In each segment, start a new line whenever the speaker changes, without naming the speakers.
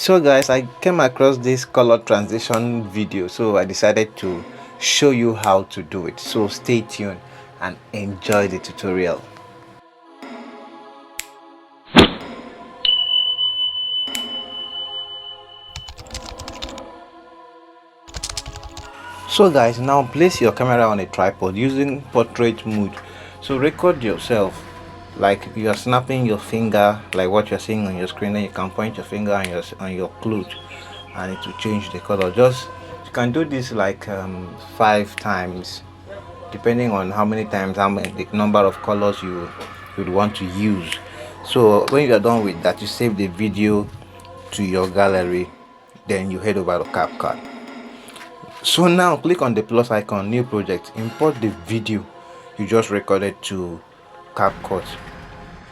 So guys, I came across this color transition video, so I decided to show you how to do it. So stay tuned and enjoy the tutorial. So guys, now place your camera on a tripod using portrait mode. So record yourself like you are snapping your finger, like what you're seeing on your screen. Then you can point your finger on your cloth and it will change the color. Just you can do this like 5 times, depending on how many times, the number of colors you would want to use. So when you are done with that, you save the video to your gallery, then you head over to Capcut. So now click on the plus icon, new project, import the video you just recorded to Capcut.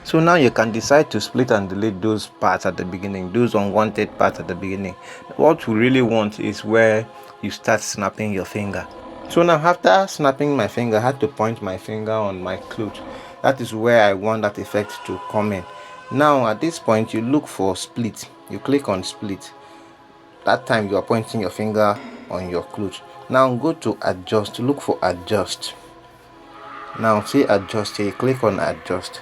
So now you can decide to split and delete those parts at the beginning, those unwanted parts at the beginning. What we really want is where you start snapping your finger. So now after snapping my finger, I had to point my finger on my cloth. That is where I want that effect to come in. Now at this point, you look for split. You click on split. That time you are pointing your finger on your cloth. Now go to adjust, look for adjust. Now see adjust here, click on adjust.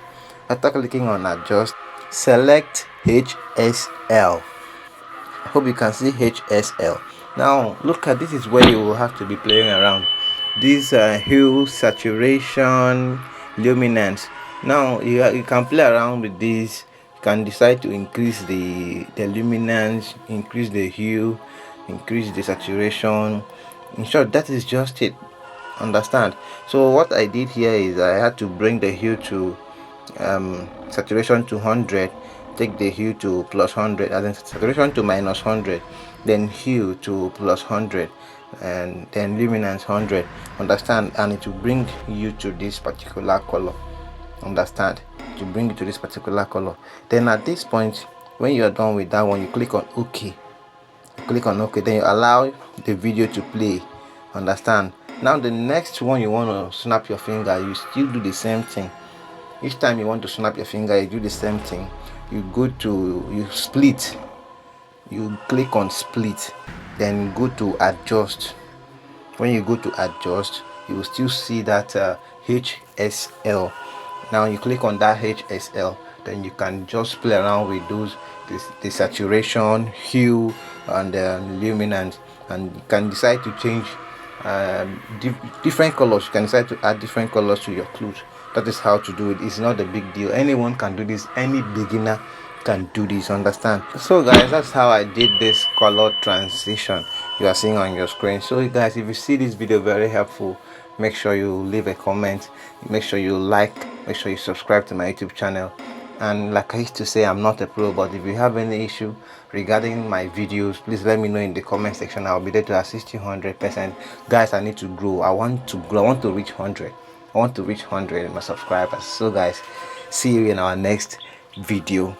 After clicking on adjust, select HSL. I hope you can see HSL. Now look at this, is where you will have to be playing around. These hue, saturation, luminance. Now you can play around with this. You can decide to increase the luminance, increase the hue, increase the saturation. In short, that is just it. Understand? So what I did here is I had to bring the hue to saturation to 100, take the hue to plus 100, and then saturation to minus 100, then hue to plus 100, and then luminance 100. Understand? And it will bring you to this particular color. Understand? To bring you to this particular color. Then at this point, when you are done with that one, you click on OK. You click on OK, then you allow the video to play. Understand? Now the next one, you want to snap your finger, you still do the same thing. Each time you want to snap your finger, you do the same thing. You go to, you split, you click on split, then go to adjust. When you go to adjust, you will still see that HSL. Now you click on that HSL, then you can just play around with those, the saturation, hue, and luminance, and you can decide to change different colors. You can decide to add different colors to your clothes. That is how to do it. It's not a big deal. Anyone can do this. Any beginner can do this. Understand? So guys, that's how I did this color transition you are seeing on your screen. So guys, if you see this video very helpful, make sure you leave a comment, make sure you like, make sure you subscribe to my YouTube channel. And like I used to say, I'm not a pro, but if you have any issue regarding my videos, please let me know in the comment section. I'll be there to assist you 100%. Guys, I need to grow. I want to grow. I want to reach 100. I want to reach 100 my subscribers. So guys, see you in our next video.